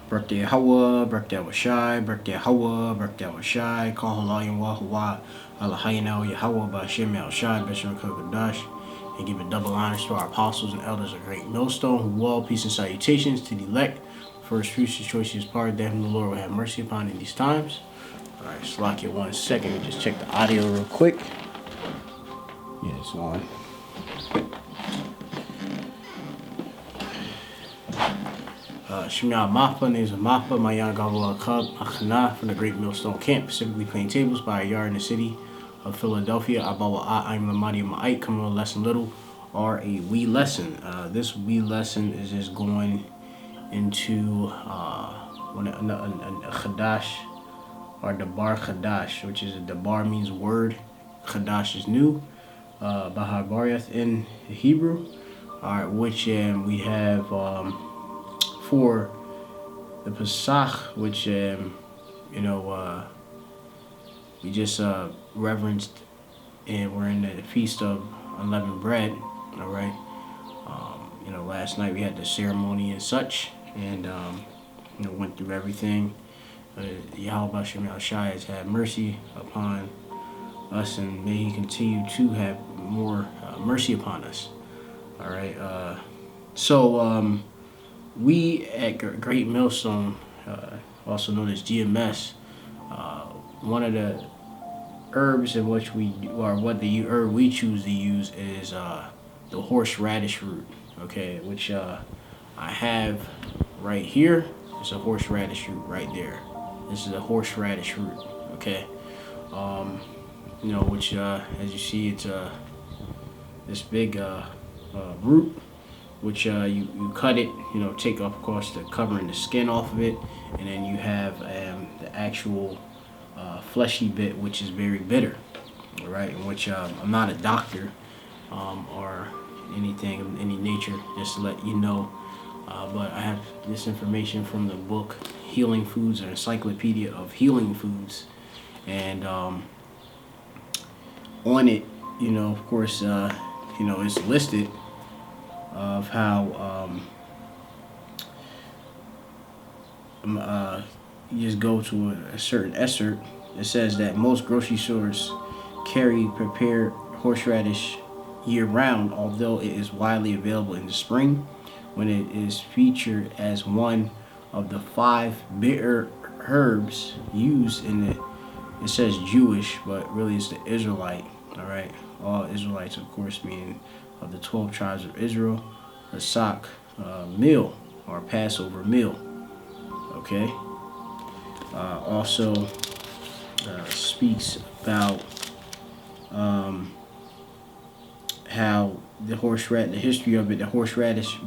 Birthday Hawa, birthday Washai, birthday Hawa, birthday Washai, call Halayan Wahawa, Alahayana Yahwa, Bashim Al Shai, Bishop Kadash, and give a double honors to our apostles and elders of Great Millstone, who will peace and salutations to the elect. First future choices part of them the Lord will have mercy upon in these times. Alright, slack it 1 second. We just check the audio real quick. Yeah, it's on. Shemya Mappa, names of Mappa, Mayan Gavula Cub, Achana from the Great Millstone Camp, specifically Plaintables by a yard in the city of Philadelphia. Abawa I'm Lamadi Ma'ite, coming on lesson little, or a wee lesson. This wee lesson is just going into a Chadash, or Dabar Chadash, which is a Dabar means word, Chadash is new, Ibaryath in Hebrew. Alright, which we have for the Pesach, which we just reverenced, and we're in the feast of unleavened bread. All right, last night we had the ceremony and such, and went through everything. Yahweh Shem Shai has had mercy upon us, and may He continue to have more mercy upon us. All right, so we at Great Millstone, also known as GMS, one of the herbs in which the herb we choose to use is the horseradish root. Okay, which I have right here. It's a horseradish root right there. This is a horseradish root. Okay, which as you see, it's this big root, which you cut it, take off, of course, the covering the skin off of it, and then you have the actual fleshy bit, which is very bitter. All right, in which I'm not a doctor or anything of any nature, just to let you know, but I have this information from the book Healing Foods, or Encyclopedia of Healing Foods, and on it, of course, it's listed of how you just go to a certain excerpt. It says that most grocery stores carry prepared horseradish year-round, although it is widely available in the spring, when it is featured as one of the 5 bitter herbs used in it. It says Jewish, but really it's the Israelite. All right, all Israelites, of course, meaning of the 12 tribes of Israel, the Pesach meal, or Passover meal. Okay. Also speaks about how the history of it. The horseradish,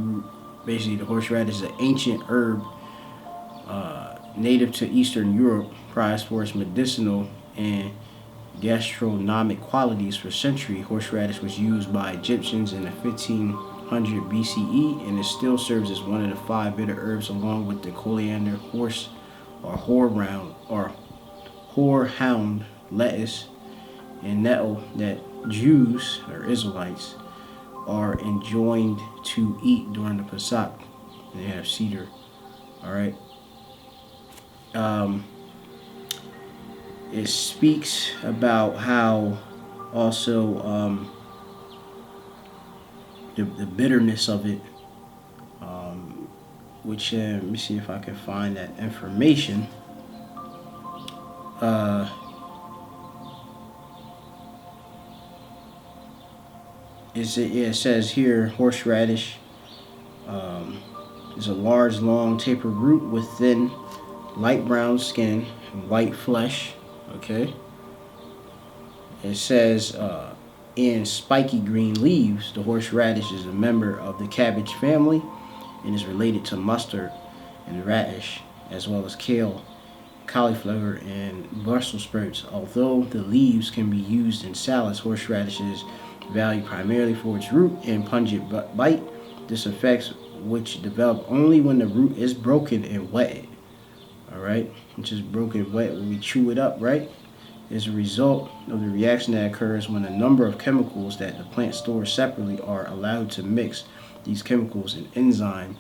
basically, the horseradish is an ancient herb native to Eastern Europe, prized for its medicinal and gastronomic qualities for centuries. Horseradish was used by Egyptians in the 1500 BCE, and it still serves as one of the 5 bitter herbs, along with the coriander, horehound, lettuce, and nettle, that Jews or Israelites are enjoined to eat during the Pesach. They have cedar. All right. It speaks about how also the bitterness of it, which let me see if I can find that information. It says here, horseradish is a large, long, tapered root with thin, light brown skin and white flesh. Okay. It says in spiky green leaves, the horseradish is a member of the cabbage family and is related to mustard and radish, as well as kale, cauliflower, and Brussels sprouts. Although the leaves can be used in salads, horseradish is valued primarily for its root and pungent bite. This effects which develop only when the root is broken and wetted. All right, which is broken wet when we chew it up, right? Is a result of the reaction that occurs when a number of chemicals that the plant stores separately are allowed to mix. These chemicals and enzyme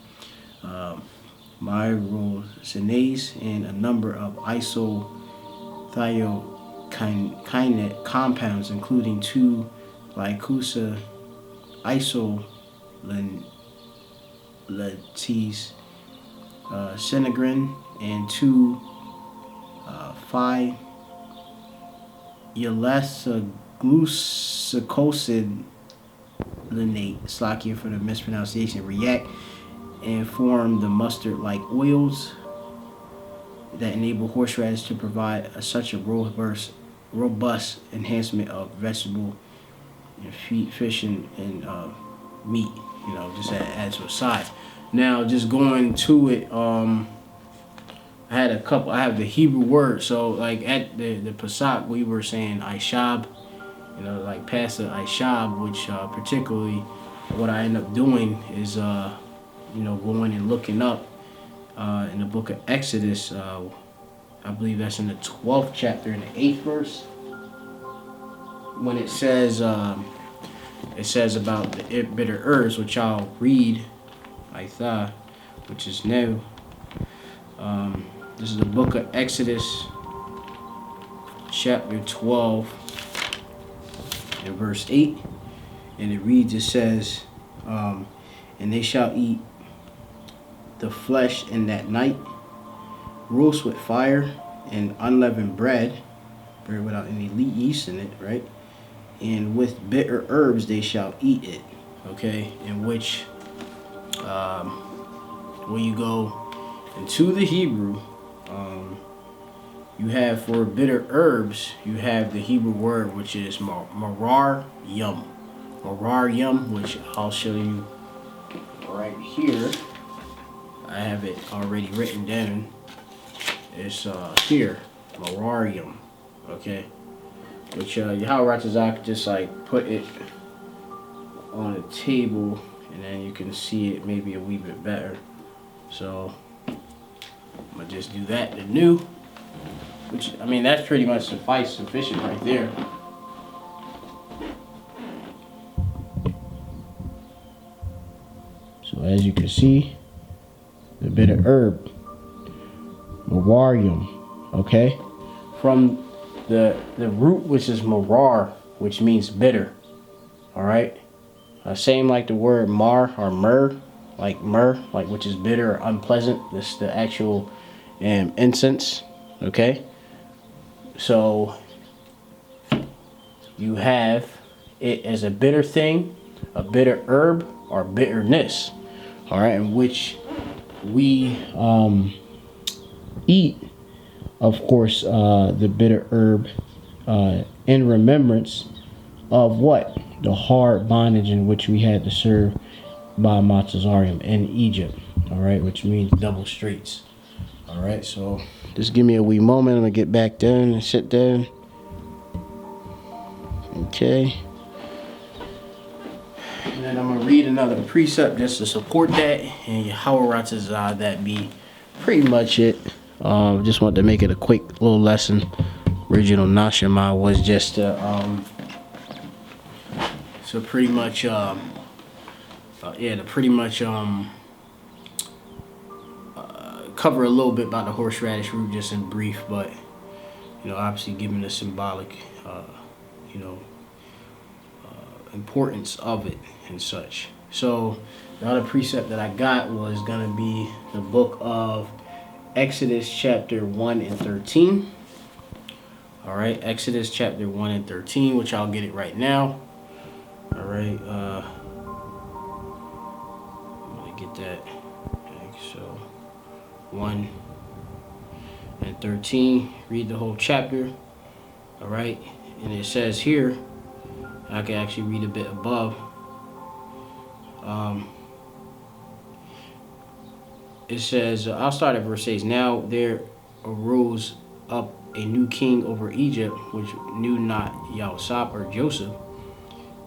myrosinase, and a number of isothiocyanate compounds, including 2 glycosa isolanates, synagrin, and 2 glucosidlinate, Slovakia for the mispronunciation, react and form the mustard-like oils that enable horseradish to provide such a robust enhancement of vegetable and fish and meat. You know, just add to a side. Now, just going to it, I have the Hebrew word. So, like at the Pesach, we were saying Aishab, you know, like Pastor Aishab, which particularly what I end up doing is, you know, going and looking up in the book of Exodus. I believe that's in the 12th chapter, in the 8th verse, when it says about the bitter herbs, which I'll read, which is new. This is the book of Exodus, chapter 12, and verse 8, and it reads, it says, and they shall eat the flesh in that night, roast with fire and unleavened bread without any yeast in it, right? And with bitter herbs they shall eat it, okay? In which, when you go into the Hebrew, you have for bitter herbs, you have the Hebrew word, which is Mararyam. Mararyam, which I'll show you right here. I have it already written down. It's here, Mararyam, okay? Which Yahweh Ratazak just like put it on a table, and then you can see it maybe a wee bit better. So I'm gonna just do that anew, which, I mean, that's pretty much sufficient right there. So as you can see, the bitter herb, Mararyam, okay, from the root, which is marar, which means bitter. All right, same like the word mar or myrrh, like which is bitter or unpleasant. This is the actual incense. Okay, so you have it as a bitter thing, a bitter herb, or bitterness. All right, in which we eat, of course, the bitter herb in remembrance of what? The hard bondage in which we had to serve by Mararyam in Egypt. All right, which means double straits. All right, so just give me a wee moment. I'm gonna get back down and sit down. Okay. And then I'm gonna read another precept just to support that, and Yahweh that be pretty much it. Just want to make it a quick little lesson. Original Nashima was just so pretty much to pretty much cover a little bit about the horseradish root just in brief, but you know, obviously given the symbolic you know, importance of it and such. So the other precept that I got was gonna be the book of Exodus chapter 1 and 13. All right, Exodus chapter 1 and 13, which I'll get it right now. All right, I'm gonna get that. Okay, so 1 and 13, read the whole chapter. All right, and it says here, I can actually read a bit above. It says, I'll start at verse 6. Now there arose up a new king over Egypt, which knew not Yahusap or Joseph.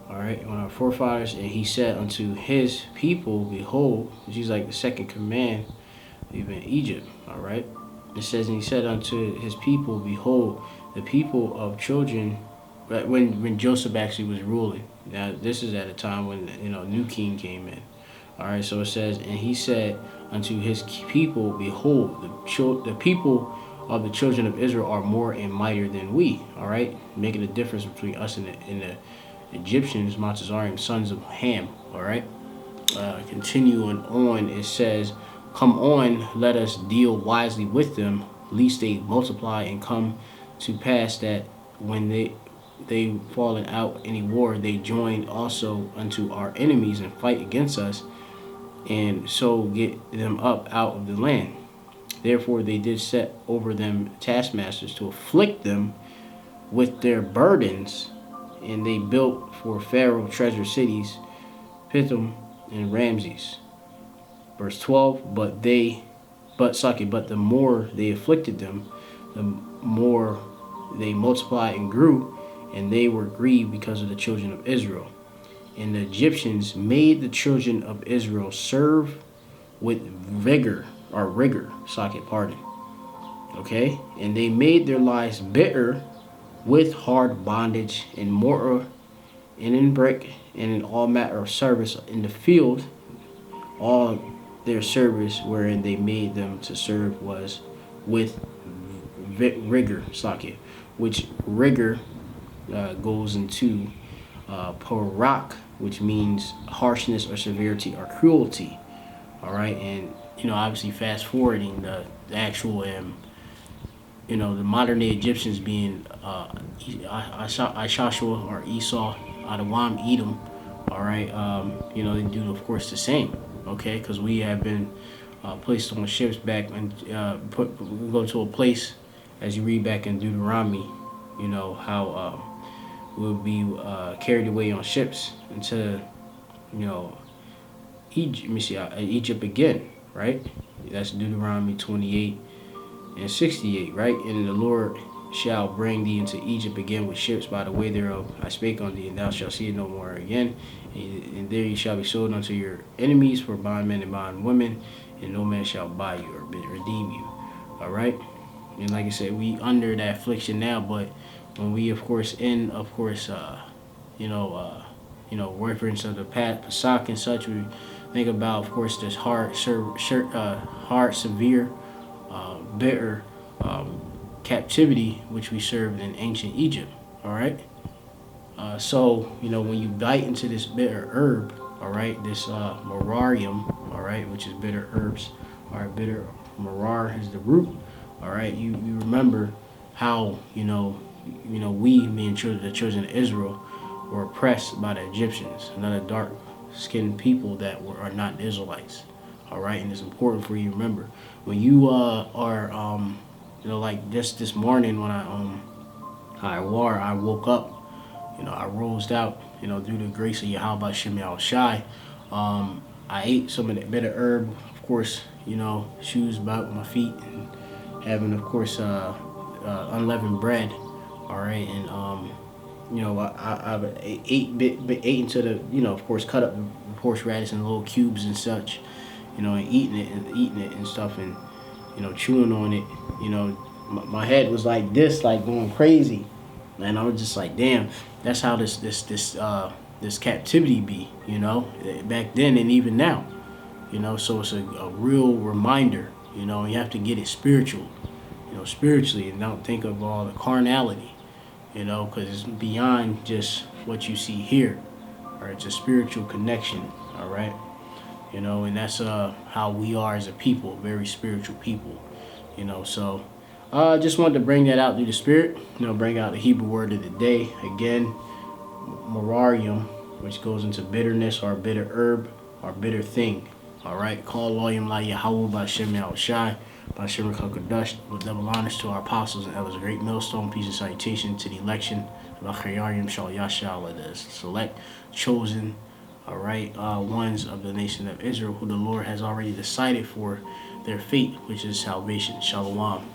All right, one of our forefathers, and he said unto his people, behold, which is like the second command, even Egypt. All right, it says, and he said unto his people, behold, the people of children. When Joseph actually was ruling. Now this is at a time when, you know, a new king came in. All right, so it says, and he said unto his people, behold, the people of the children of Israel are more and mightier than we. All right, making a difference between us and the Egyptians, Mararyam, sons of Ham. All right, continuing on, it says, "Come on, let us deal wisely with them, lest they multiply and come to pass that when they fallen out any war, they join also unto our enemies and fight against us, and so get them up out of the land. Therefore they did set over them taskmasters to afflict them with their burdens, and they built for Pharaoh treasure cities, Pithom and Ramses." Verse 12, but the more they afflicted them, the more they multiplied and grew, and they were grieved because of the children of Israel. And the Egyptians made the children of Israel serve with rigor, okay? And they made their lives bitter with hard bondage in mortar and in brick and in all matter of service in the field. All their service wherein they made them to serve was with rigor, which rigor goes into parak, which means harshness or severity or cruelty. All right, and obviously fast forwarding the actual the modern day Egyptians being Ishashua or Esau, Adawam, Edom. All right, they do of course the same. Okay, because we have been placed on ships back and we go to a place, as you read back in Deuteronomy, how we'll be carried away on ships into Egypt again, right? That's Deuteronomy 28 and 68, right? And the Lord shall bring thee into Egypt again with ships by the way thereof I spake on thee, and thou shalt see it no more again. And there you shall be sold unto your enemies for bondmen and bondwomen, and no man shall buy you or redeem you. All right? And like I said, we under that affliction now, but when we, of course, reference of the Pesach and such, we think about, of course, this hard, severe, bitter captivity which we served in ancient Egypt. All right. So when you bite into this bitter herb, all right, this Mararyam, all right, which is bitter herbs, all right, bitter marar is the root. All right, you remember how we being the children of Israel were oppressed by the Egyptians, another dark-skinned people that are not Israelites. All right, and it's important for you to remember when you are like this morning when I woke up, I rose out, through the grace of Yahweh Shem Shai. I ate some of that bitter herb, of course, shoes about my feet, and having, of course, unleavened bread. All right, and I've ate into the, of course, cut up the horseradish in little cubes and such, and eating it and stuff, and chewing on it. My head was like this, like going crazy, and I was just like, damn, that's how this captivity be, back then and even now, So it's a real reminder, you have to get it spiritual, spiritually, and don't think of all the carnality, because it's beyond just what you see here. All right, it's a spiritual connection. All right, and that's how we are as a people, very spiritual people, So I just wanted to bring that out through the Spirit, bring out the Hebrew word of the day again, Mararyam, which goes into bitterness or bitter herb or bitter thing. All right, call Loyam La Yahweh by Shem Shai. By Shem Kadosh, with double honors to our apostles and elders, a great millstone, peace and salutation to the election of Mararyam Shal Yashal, the select, chosen, all right, ones of the nation of Israel, who the Lord has already decided for their fate, which is salvation. Shalom.